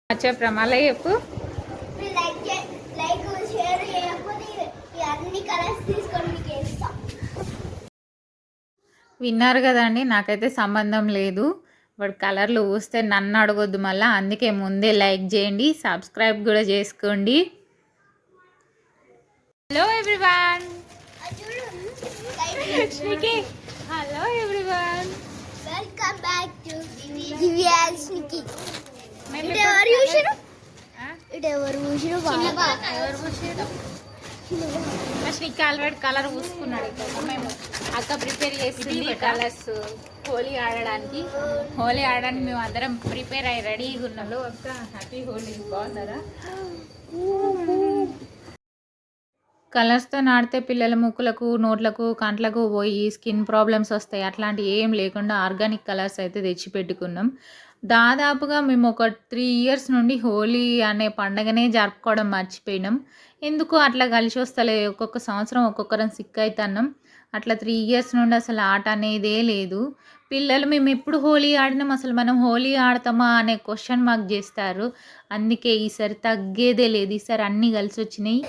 ప్రమాల చెప్పు. విన్నారు కదండి, నాకైతే సంబంధం లేదు. వాడు కలర్లు ఊస్తే నన్ను అడగొద్దు మళ్ళీ. అందుకే ముందే లైక్ చేయండి, సబ్స్క్రైబ్ కూడా చేసుకోండి. Hello everyone, hello everyone, welcome back to దివ్యాస్నికి. శ్రీకి ఆల్రెడీ కలర్ పూసుకున్నాడు. మేము అక్క ప్రిపేర్ చేస్తుంది కలర్స్ హోలీ ఆడడానికి. హోలీ ఆడడానికి మేము అందరం ప్రిపేర్ అయ్యి రెడీగా ఉన్నాము. అక్క హ్యాపీ హోలీ. బాగున్నారా? కలర్స్తో ఆడితే పిల్లల ముక్కులకు, నోట్లకు, కంట్లకు పోయి స్కిన్ ప్రాబ్లమ్స్ వస్తాయి. అట్లాంటివి ఏం లేకుండా ఆర్గానిక్ కలర్స్ అయితే తెచ్చి పెట్టుకున్నాం. దాదాపుగా మేము ఒక 3 years నుండి హోలీ అనే పండగనే జరుపుకోవడం మర్చిపోయినాం. ఎందుకు అట్లా కలిసి వస్తలే, ఒక్కొక్క సంవత్సరం ఒక్కొక్కరం సిక్ అవుతున్నాం. అట్లా 3 years నుండి అసలు ఆట అనేదే లేదు. పిల్లలు మేము ఎప్పుడు హోలీ ఆడినాం, అసలు మనం హోలీ ఆడతామా అనే క్వశ్చన్ మార్క్ చేస్తారు. అందుకే ఈసారి తగ్గేదే లేదు. ఈసారి అన్నీ కలిసి వచ్చినాయి.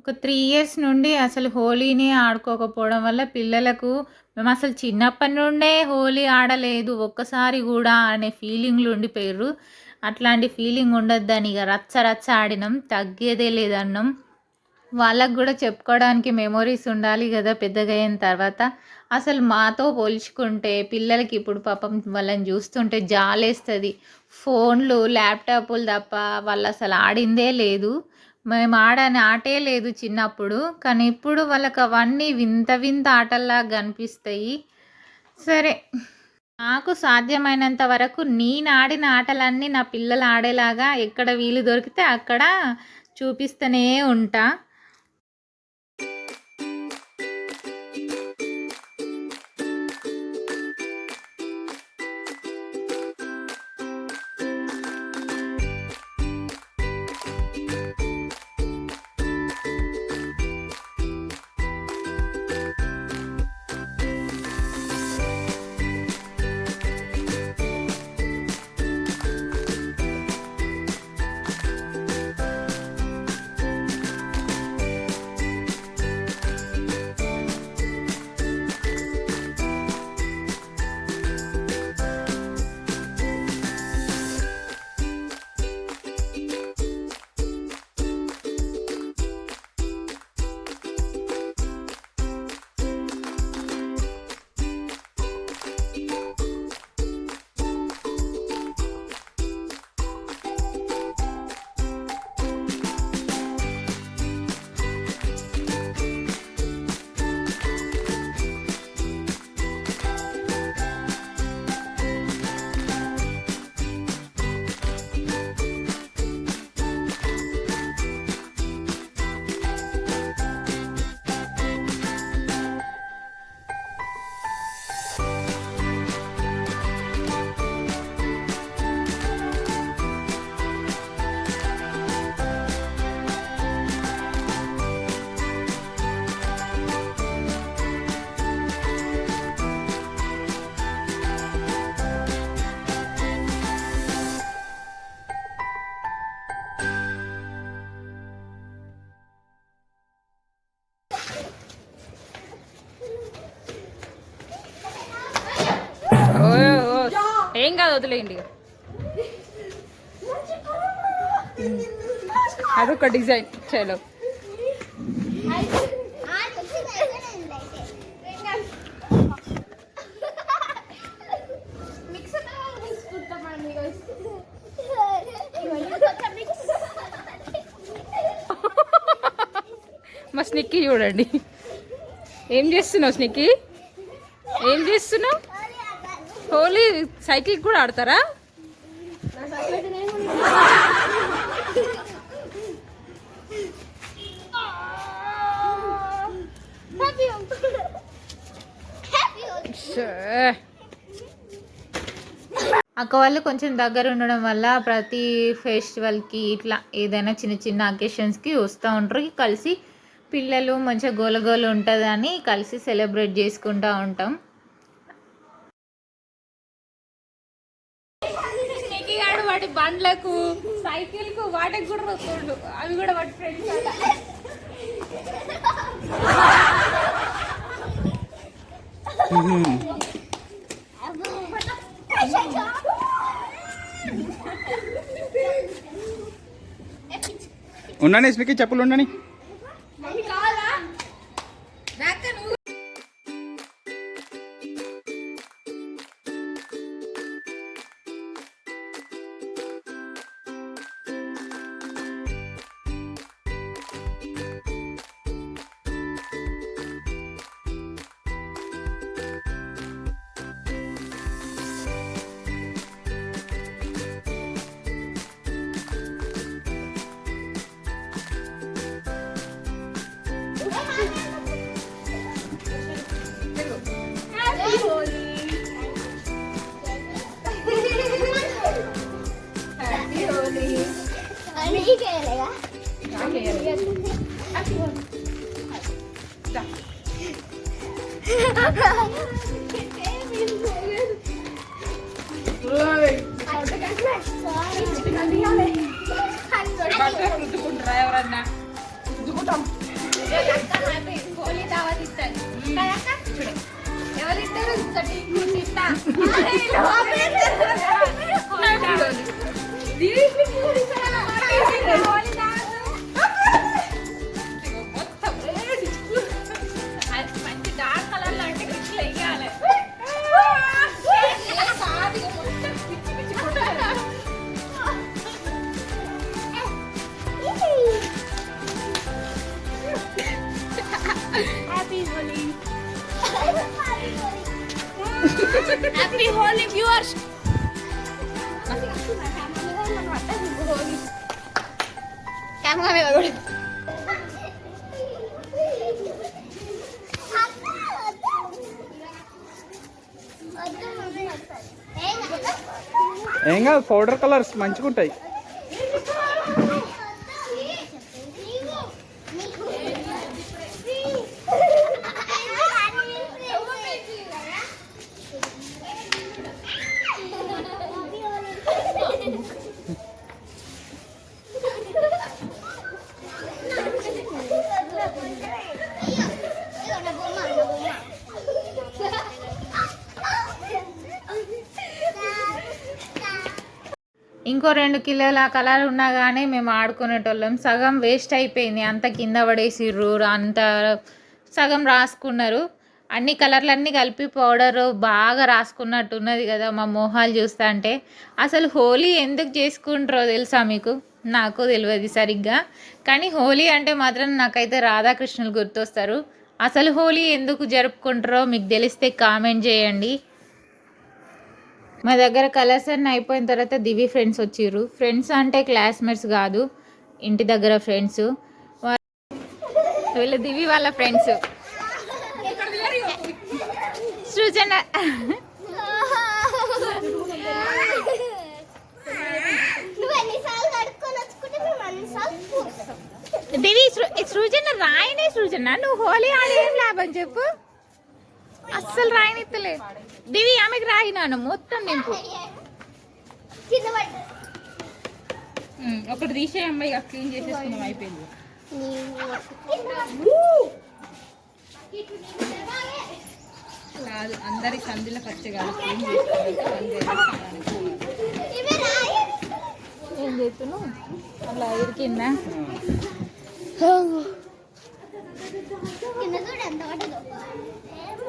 ఒక 3 years నుండి అసలు హోలీని ఆడుకోకపోవడం వల్ల పిల్లలకు మేము అసలు చిన్నప్పటి నుండే హోలీ ఆడలేదు ఒక్కసారి కూడా అనే ఫీలింగ్లు ఉండిపోయారు. అట్లాంటి ఫీలింగ్ ఉండొద్దని ఇక రచ్చ రచ్చ ఆడినాం. తగ్గేదే లేదన్నాం. వాళ్ళకు కూడా చెప్పుకోవడానికి మెమొరీస్ ఉండాలి కదా పెద్దగా అయిన తర్వాత. అసలు మాతో పోల్చుకుంటే పిల్లలకి ఇప్పుడు పాపం వాళ్ళని చూస్తుంటే జాలేస్తుంది. ఫోన్లు, ల్యాప్టాప్లు తప్ప వాళ్ళు అసలు ఆడిందే లేదు. మేము ఆడని ఆటే లేదు చిన్నప్పుడు. కానీ ఇప్పుడు వాళ్ళకి అవన్నీ వింత వింత ఆటల్లాగా కనిపిస్తాయి. సరే, నాకు సాధ్యమైనంత వరకు నేను ఆడిన ఆటలన్నీ నా పిల్లలు ఆడేలాగా ఎక్కడ వీలు దొరికితే అక్కడ చూపిస్తూనే ఉంటా. ఏం కాదు, వదిలేయండి. అదొక డిజైన్. చలో, మా స్నిక్కీ చూడండి. ఏం చేస్తున్నావు స్నిక్కీ? ఏం చేస్తున్నావు? హోలీ సైకిల్ కూడా ఆడతారా? అక్క వాళ్ళు కొంచెం దగ్గర ఉండడం వల్ల ప్రతి ఫెస్టివల్కి ఇట్లా ఏదైనా చిన్న చిన్న అకేషన్స్కి వస్తూ ఉంటారు. కలిసి పిల్లలు మంచిగా గోలగోల ఉంటుందని కలిసి సెలబ్రేట్ చేసుకుంటూ ఉంటాం. వాటి బండ్లకు సైకిల్కు వాటికి కూడా వస్తుండు, అవి కూడా వాటి ఫ్రెండ్స్ ఉండని స్మికి చెప్పులు ఉండని. రుద్దుకుంటారా ఎవరన్నా? రుద్దుకుంటాం. హోలీ దావత్ ఇస్తారు. ఎవరిద్దరు మంచి డార్క్ కలర్ లాంటి గిట్లు వెయ్యాలి. Happy Holi viewers. ఏం కాదు, పౌడర్ కలర్స్ మంచిగా ఉంటాయి. ఇంకో 2 కిలోల కలర్ ఉన్నా కానీ మేము ఆడుకునేటోళ్ళం. సగం వేస్ట్ అయిపోయింది, అంత కింద పడేసిర్రు, అంత సగం రాసుకున్నారు. అన్ని కలర్లన్నీ కలిపి పౌడరు బాగా రాసుకున్నట్టు ఉన్నది కదా మా మొహాలు చూస్తా అంటే. అసలు హోలీ ఎందుకు చేసుకుంటారో తెలుసా మీకు? నాకు తెలియదు సరిగ్గా, కానీ హోలీ అంటే మాత్రం నాకైతే రాధాకృష్ణులు గుర్తొస్తారు. అసలు హోలీ ఎందుకు జరుపుకుంటారో మీకు తెలిస్తే కామెంట్ చేయండి. మా దగ్గర కలర్స్ అన్నీ అయిపోయిన తర్వాత దివి ఫ్రెండ్స్ వచ్చిర్రు. ఫ్రెండ్స్ అంటే క్లాస్మేట్స్ కాదు, ఇంటి దగ్గర ఫ్రెండ్స్. వీళ్ళు దివి వాళ్ళ ఫ్రెండ్స్. సృజన దివి సృజన రాయనే. సృజన నువ్వు హోలీ ఆడి ఏం లాభం చెప్పు? అస్సలు రాయనిత్తలే దివి. ఆమెకి రాయినాను మొత్తం నింపు. ఒకటి తీసే అమ్మాయి క్లీన్ చేసేసుకున్నాం, అయిపోయింది. కాదు, అందరి సందులో ఖర్చు కాదు, క్లీన్ ఏం చేస్తున్నావు అలా ఇరికిందా?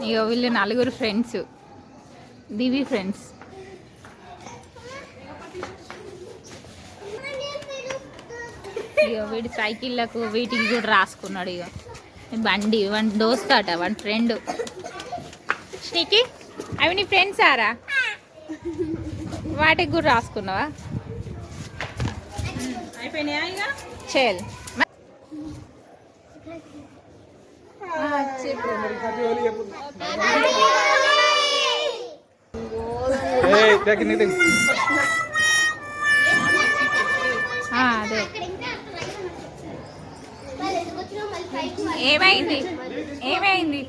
ఇక వీళ్ళు 4 ఫ్రెండ్స్, దివి ఫ్రెండ్స్. ఇక వీడి సైకిళ్ళకు వీటికి కూడా రాసుకున్నాడు. ఇక బండి వన్ దోస్త్ అట, వన్ ఫ్రెండ్. నీకి అవి నీ ఫ్రెండ్స్ ఆరా? వాటికి కూడా రాసుకున్నావా? అయిపోయినాయా ఇక? చేయాలి. ఏ అదే ఏమైంది ఏమైంది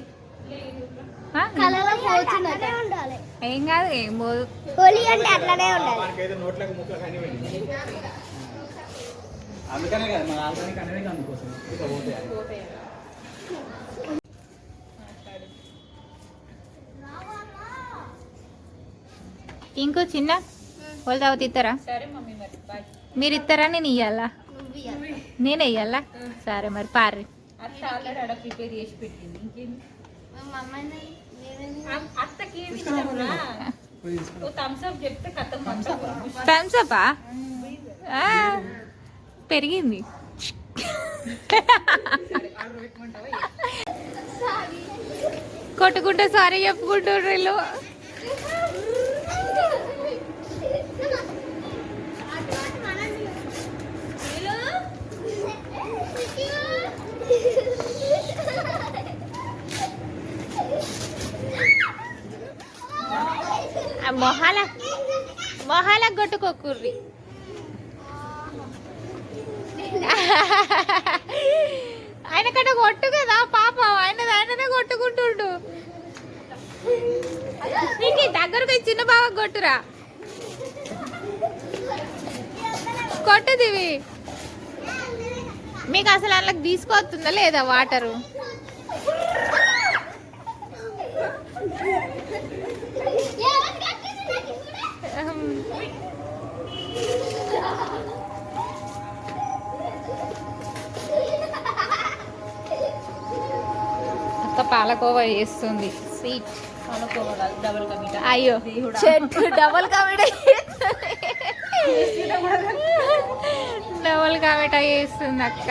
ఏం కాదు ఏం పోదు. హోలీ అంటే అట్లానే ఉండాలి. అందుకనే కదా మన ఆల్రెడీ అనేవి అందుకోసం ఇట్లా పోతాయి. ఇంకో చిన్న వాళ్ళు తాగుతూ ఇస్తారా? మీరు ఇస్తారా? నేను ఇయ్యాలా? నేను ఇయ్యాలా? సరే మరి పార్రి. థమ్సపా పెరిగింది. కొట్టుకుంటే సారీ చెప్పుకుంటారు వీళ్ళు. మొహాల కొట్టుకోకుర్రి. ఆయన కట్ట కొట్టు కదా పాపం, ఆయననే కొట్టుకుంటుండు. నీకు దగ్గరకు చిన్న బాగా కొట్టురా, కొట్టుదివి. మీకు అసలు అందులోకి తీసుకొస్తుందా లేదా వాటరు? అక్క పాలకోవా వేస్తుంది, స్వీట్. అయ్యో చెట్టు డబల్ కమిటా డబల్ కమిటా వేస్తుంది అక్క.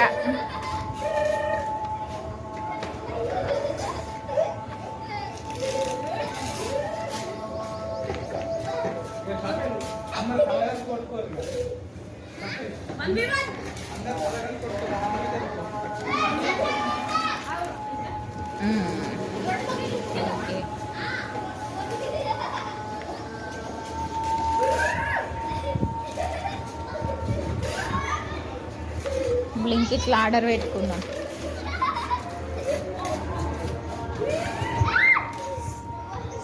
బ్లింకిట్లో ఆర్డర్ పెట్టుకుందాం.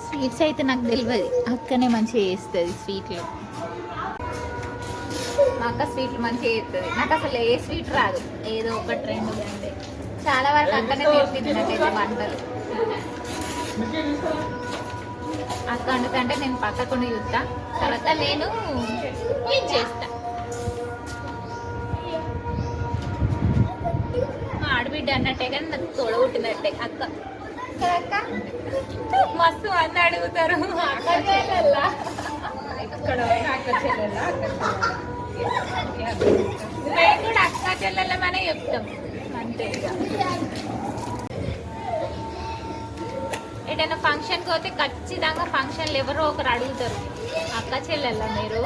స్వీట్స్ అయితే నాకు తెలియదు, అక్కనే మంచిగా చేస్తుంది స్వీట్లు. మా అక్క స్వీట్లు మంచిగా చేస్తుంది. నాకు అసలు ఏ స్వీట్ రాదు, ఏదో ఒక ట్రెండ్ ఉంది. చాలా వరకు అక్కనే నేర్పింది నాకైతే వంటలు. అక్క వండుతుంటే నేను పక్కకుండా చూస్తా, తర్వాత నేను ఏం చేస్తా. ఆడబిడ్డ అన్నట్టే కానీ నాకు తోడగొట్టినట్టే అక్క. అక్క మస్తు మంది అడుగుతారు అక్క చెల్లెల్లా, ఇక్కడ అక్క చెల్లెల్లా, మేము కూడా అక్క చెల్లెళ్ళమనే చెప్తాం అంతే. ఏదైనా ఫంక్షన్కి పోతే ఖచ్చితంగా ఫంక్షన్లు ఎవరో ఒకరు అడుగుతారు, అక్క చెల్లెల్లా మీరు?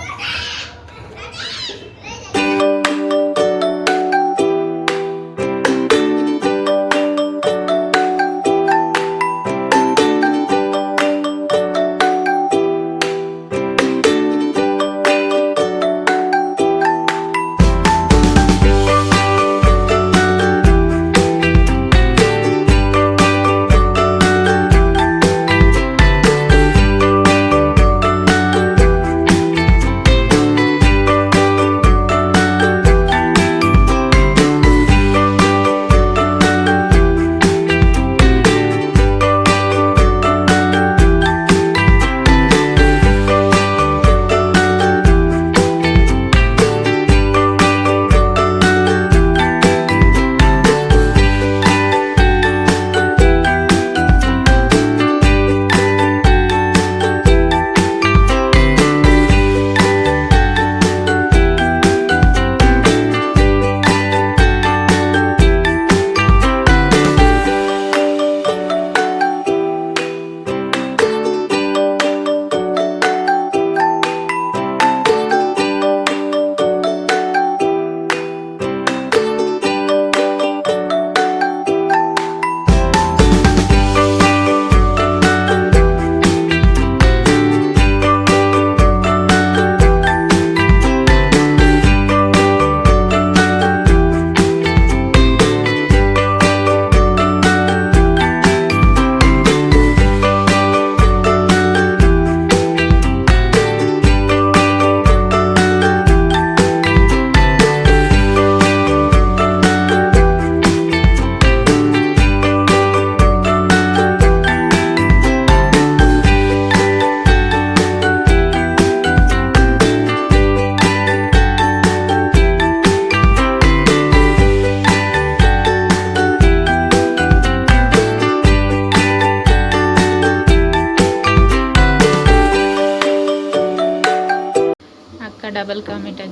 డబల్ కా మిఠా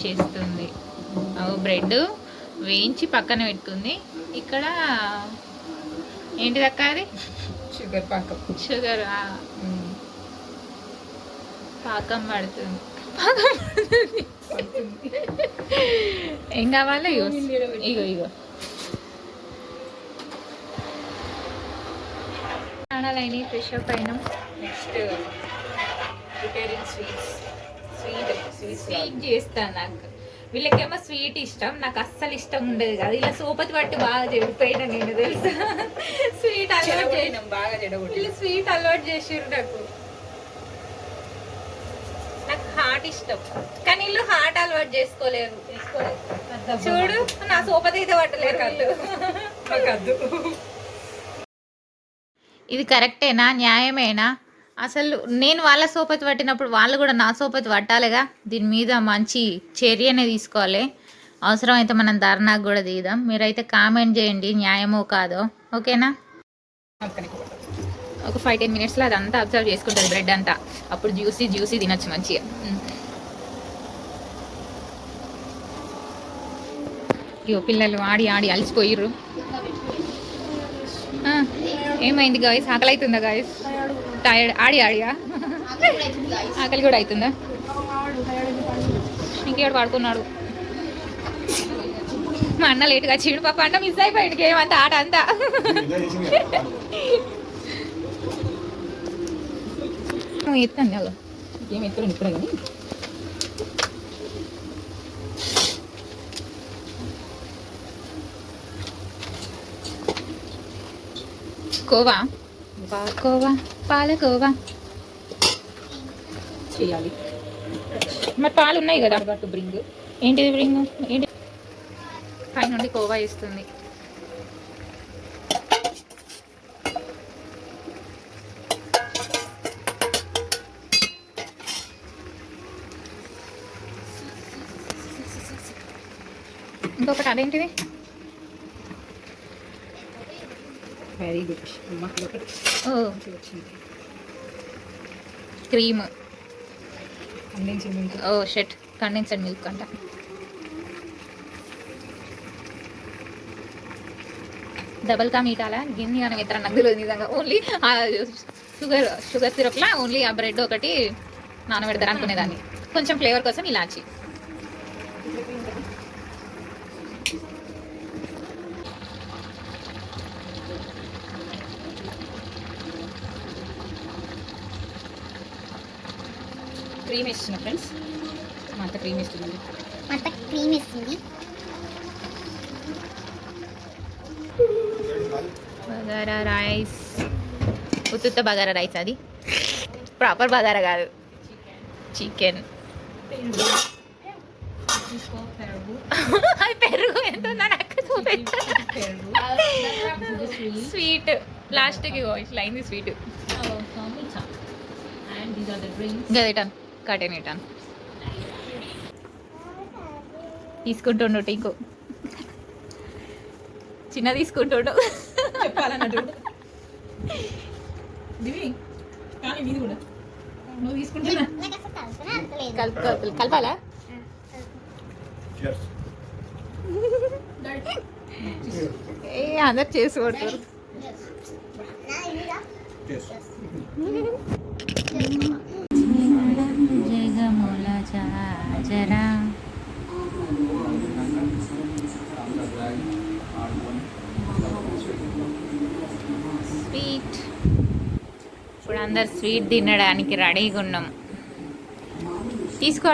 చేస్తుంది. బ్రెడ్ వేయించి పక్కన పెట్టుకుంది. ఇక్కడ ఏంటిది అక్క అది? షుగర్ పాకం. షుగర్ పాకం పడుతుంది. ఏం కావాలి? ఇగో ఇగో స్నానాలైన ఫ్రెష్ అప్ అయినాం. నెక్స్ట్ ప్రిపేరింగ్ స్వీట్ చేస్తాను. నాకు వీళ్ళకేమో స్వీట్ ఇష్టం, నాకు అస్సలు ఇష్టం ఉండదు కదా. ఇలా సోపతి పట్టి బాగా చెడిపోయినా నేను తెలుసా. స్వీట్ అలవాటు చేయడం బాగా చెడగొట్టి వీళ్ళు స్వీట్ అలవాటు చేసారు నాకు. నాకు హాట్ ఇష్టం కానీ వీళ్ళు హాట్ అలవాటు చేసుకోలేరు. చూడు నా సోపతి అయితే పట్టలేరు కద్దు. ఇది కరెక్టేనా? న్యాయమేనా? అసలు నేను వాళ్ళ సోపతి పట్టినప్పుడు వాళ్ళు కూడా నా సోపతి పట్టాలిగా. దీని మీద మంచి చర్యనే తీసుకోవాలి. అవసరమైతే మనం ధర్నాకు కూడా తీద్దాం. మీరైతే కామెంట్ చేయండి న్యాయమో కాదో. ఓకేనా? ఒక 5-10 మినిట్స్లో అదంతా అబ్జర్వ్ చేసుకుంటుంది బ్రెడ్ అంతా. అప్పుడు జ్యూసీ తినచ్చు మంచిగా. ఇగో పిల్లలు ఆడి అలసిపోయిర్రు. ఏమైంది గాయస్? ఆకలి అవుతుందా గాయస్? టైర్డ్ ఆడియా ఆకలి కూడా అవుతుందా? ఇంకేడు పడుకున్నాడు. మా అన్న లేటుగా చీడు పాప అంట మిస్ అయిపోయింది గేమ్ అంతా, ఆట అంతా. ఎత్తాను అలా ఏం ఎత్తులు ఇప్పుడే కానీ కోవా పాలకోవా పాలకోవా చేయాలి. మరి పాలు ఉన్నాయి కదా. బ్రింగ్ ఏంటిది బ్రింగ్? ఏంటి? పై నుండి కోవా ఇస్తుంది. ఇంకొకటి అదేంటిది? Very good. Oh cream. Condensed milk. Oh shit, condensed milk అంట. డబల్ కా మీటాలా గిన్ని అని ఇతర నాకు తెలియదు నిజంగా. ఓన్లీ షుగర్ సిరప్లా ఓన్లీ ఆ బ్రెడ్ ఒకటి నానబెడతారు అనుకునేదాన్ని. కొంచెం ఫ్లేవర్ కోసం ఇలాచి. క్రీమ్ వేస్తున్నా ఫ్రెండ్స్. మా అంత క్రీమ్ వేస్తుంది. క్రీమ్ ఇస్తుంది. బగారా రైస్. ఉత్తుత్త బగారా రైస్. అది ప్రాపర్ బగారా కాదు, చికెన్. అది పెరుగు ఎంత ఉందో నాకు చూపించు. స్వీట్ లాస్ట్కి ఇట్లా అయింది స్వీట్. గదేటాను కటేనేటాను తీసుకుంటుండు. టీకు చిన్న తీసుకుంటుండు చెప్పాలన్నట్టు. దివి కానీ ఇది కూడా నువ్వు తీసుకుంటున్నా. కలపాలా? ఏ అందరు చేసి కొడతారు. జరా స్వీట్. ఇప్పుడు అందరు స్వీట్ తినడానికి రెడీగా ఉన్నాం. తీసుకో.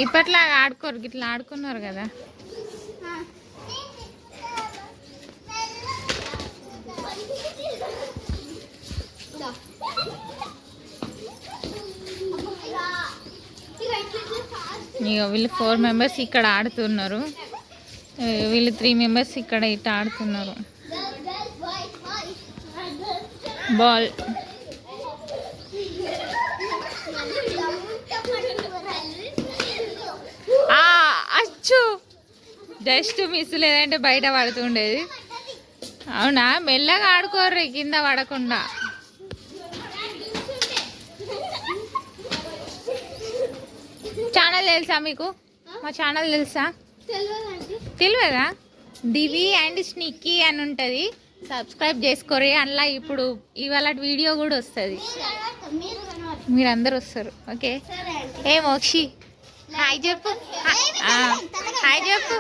ఇప్పట్లో ఆడుకోరు, ఇట్లా ఆడుకున్నారు కదా. ఇక వీళ్ళు 4 మెంబర్స్ ఇక్కడ ఆడుతున్నారు, వీళ్ళు 3 మెంబర్స్ ఇక్కడ ఇట్లా ఆడుతున్నారు. బాల్ అచ్చు జస్ట్ మిస్, లేదంటే బయట పడుతుండేది. అవునా, మెల్లగా ఆడుకోర్రి కింద పడకుండా. ఛానల్ తెలుసా మీకు? మా ఛానల్ తెలుసా? తెలియదా? దివి అండ్ స్నిక్కీ అని ఉంటుంది, సబ్స్క్రైబ్ చేసుకోరి. అందులో ఇప్పుడు ఇవాళ వీడియో కూడా వస్తుంది, మీరందరూ వస్తారు. ఓకే, ఏ మోక్షి హాయ్ చెప్పు, హాయ్ చెప్పు.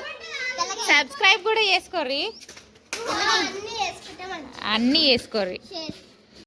సబ్స్క్రైబ్ కూడా చేసుకోర్రి, అన్నీ చేసుకోర్రి.